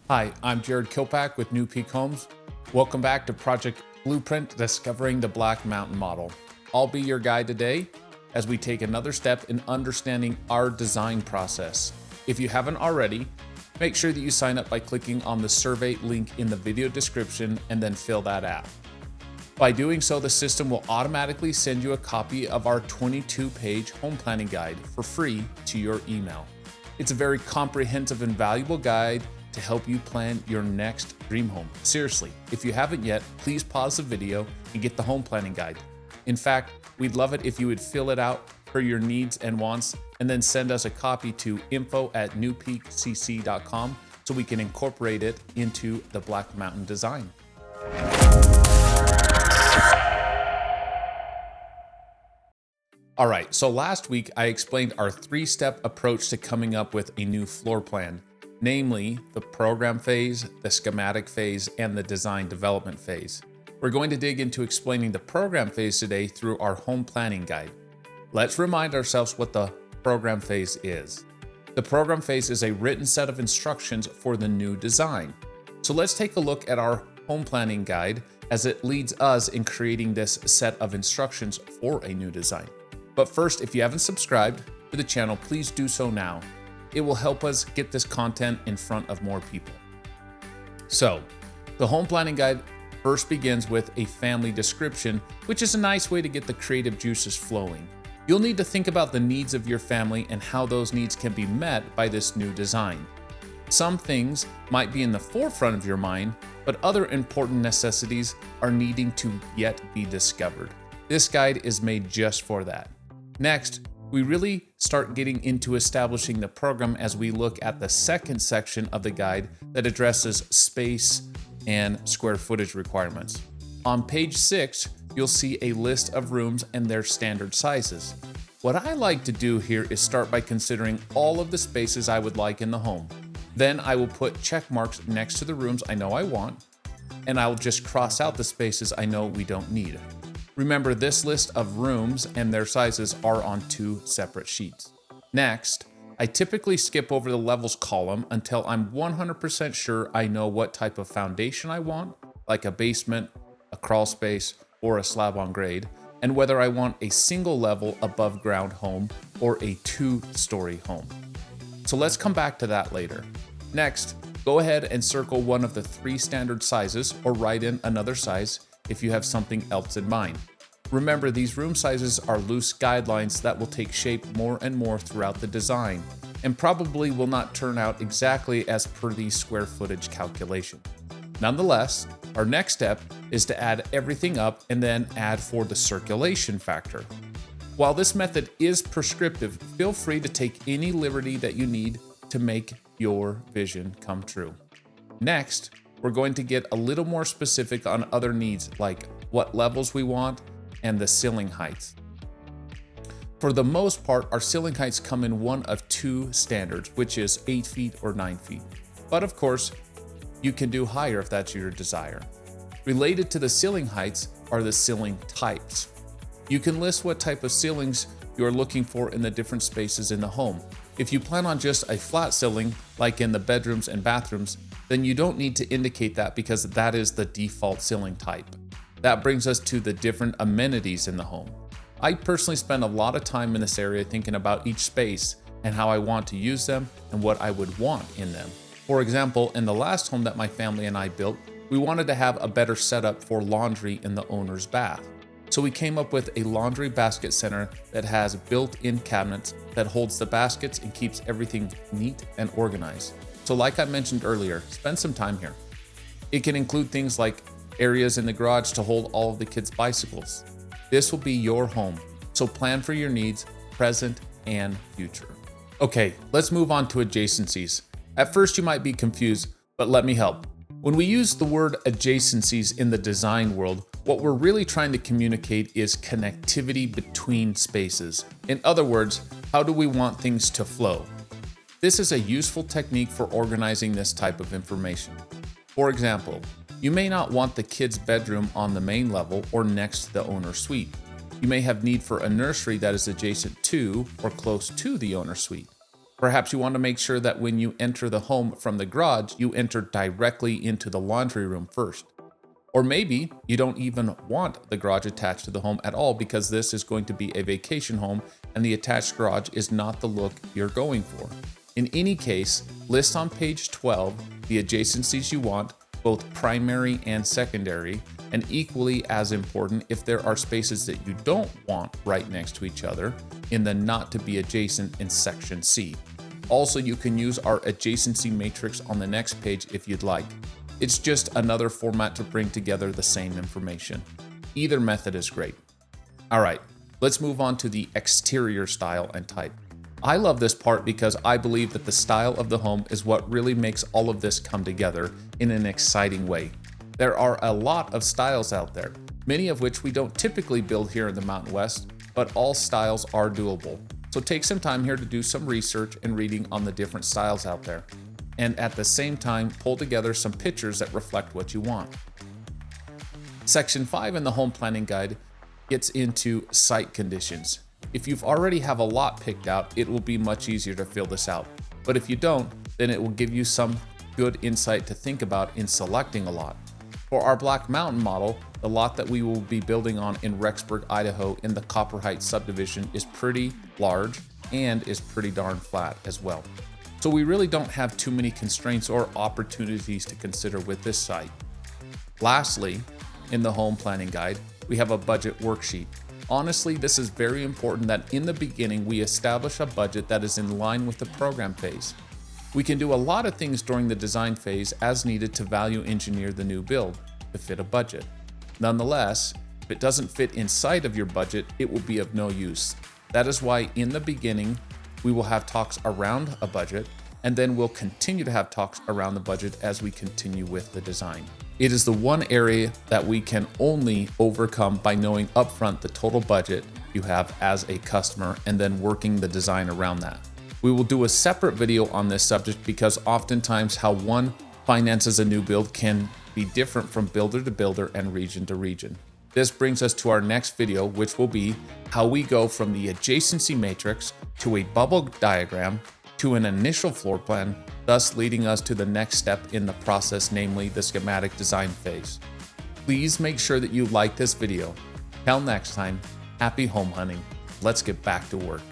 Hi, I'm Jared Kilpack with New Peak Homes. Welcome back to Project Blueprint, Discovering the Black Mountain Model. I'll be your guide today as we take another step in understanding our design process. If you haven't already, make sure that you sign up by clicking on the survey link in the video description and then fill that out. By doing so, the system will automatically send you a copy of our 22-page home planning guide for free to your email. It's a very comprehensive and valuable guide to help you plan your next dream home. Seriously, if you haven't yet, please pause the video and get the home planning guide. In fact, we'd love it if you would fill it out per your needs and wants and then send us a copy to info@newpeakcc.com so we can incorporate it into the Black Mountain design. All right, so last week I explained our three-step approach to coming up with a new floor plan, namely the program phase, the schematic phase, and the design development phase. We're going to dig into explaining the program phase today through our home planning guide. Let's remind ourselves what the program phase is. The program phase is a written set of instructions for the new design. So let's take a look at our home planning guide as it leads us in creating this set of instructions for a new design. But first, if you haven't subscribed to the channel, please do so now. It will help us get this content in front of more people. So, the home planning guide first begins with a family description, which is a nice way to get the creative juices flowing. You'll need to think about the needs of your family and how those needs can be met by this new design. Some things might be in the forefront of your mind, but other important necessities are needing to yet be discovered. This guide is made just for that. Next, we really start getting into establishing the program as we look at the second section of the guide that addresses space and square footage requirements. On page 6, you'll see a list of rooms and their standard sizes. What I like to do here is start by considering all of the spaces I would like in the home. Then I will put check marks next to the rooms I know I want, and I will just cross out the spaces I know we don't need. Remember, this list of rooms and their sizes are on 2 separate sheets. Next, I typically skip over the levels column until I'm 100% sure I know what type of foundation I want, like a basement, a crawl space, or a slab on grade, and whether I want a single level above ground home or a 2-story home. So let's come back to that later. Next, go ahead and circle one of the 3 standard sizes or write in another size if you have something else in mind. Remember, these room sizes are loose guidelines that will take shape more and more throughout the design and probably will not turn out exactly as per the square footage calculation. Nonetheless, our next step is to add everything up and then add for the circulation factor. While this method is prescriptive, feel free to take any liberty that you need to make your vision come true. Next, we're going to get a little more specific on other needs like what levels we want and the ceiling heights. For the most part, our ceiling heights come in one of 2 standards, which is 8 feet or 9 feet. But of course, you can do higher if that's your desire. Related to the ceiling heights are the ceiling types. You can list what type of ceilings you're looking for in the different spaces in the home. If you plan on just a flat ceiling, like in the bedrooms and bathrooms, then you don't need to indicate that because that is the default ceiling type. That brings us to the different amenities in the home. I personally spend a lot of time in this area thinking about each space and how I want to use them and what I would want in them. For example, in the last home that my family and I built, we wanted to have a better setup for laundry in the owner's bath. So we came up with a laundry basket center that has built-in cabinets that holds the baskets and keeps everything neat and organized. So like I mentioned earlier, spend some time here. It can include things like areas in the garage to hold all of the kids' bicycles. This will be your home, so plan for your needs, present and future. Okay, let's move on to adjacencies. At first you might be confused, but let me help. When we use the word adjacencies in the design world, what we're really trying to communicate is connectivity between spaces. In other words, how do we want things to flow? This is a useful technique for organizing this type of information. For example, you may not want the kids' bedroom on the main level or next to the owner's suite. You may have need for a nursery that is adjacent to or close to the owner's suite. Perhaps you want to make sure that when you enter the home from the garage, you enter directly into the laundry room first. Or maybe you don't even want the garage attached to the home at all because this is going to be a vacation home and the attached garage is not the look you're going for. In any case, list on page 12 the adjacencies you want, both primary and secondary, and equally as important, if there are spaces that you don't want right next to each other in the not to be adjacent in section C. Also, you can use our adjacency matrix on the next page if you'd like. It's just another format to bring together the same information. Either method is great. All right, let's move on to the exterior style and type. I love this part because I believe that the style of the home is what really makes all of this come together in an exciting way. There are a lot of styles out there, many of which we don't typically build here in the Mountain West, but all styles are doable. So take some time here to do some research and reading on the different styles out there. And at the same time, pull together some pictures that reflect what you want. Section 5 in the home planning guide gets into site conditions. If you've already have a lot picked out, it will be much easier to fill this out. But if you don't, then it will give you some good insight to think about in selecting a lot. For our Black Mountain model, the lot that we will be building on in Rexburg, Idaho in the Copper Heights subdivision is pretty large and is pretty darn flat as well. So we really don't have too many constraints or opportunities to consider with this site. Lastly, in the home planning guide, we have a budget worksheet. Honestly, this is very important that in the beginning we establish a budget that is in line with the program phase. We can do a lot of things during the design phase as needed to value engineer the new build to fit a budget. Nonetheless, if it doesn't fit inside of your budget, it will be of no use. That is why in the beginning, we will have talks around a budget, and then we'll continue to have talks around the budget as we continue with the design. It is the one area that we can only overcome by knowing upfront the total budget you have as a customer and then working the design around that. We will do a separate video on this subject because oftentimes how one finances a new build can be different from builder to builder and region to region. This brings us to our next video, which will be how we go from the adjacency matrix to a bubble diagram to an initial floor plan, thus leading us to the next step in the process, namely the schematic design phase. Please make sure that you like this video. Till next time, happy home hunting. Let's get back to work.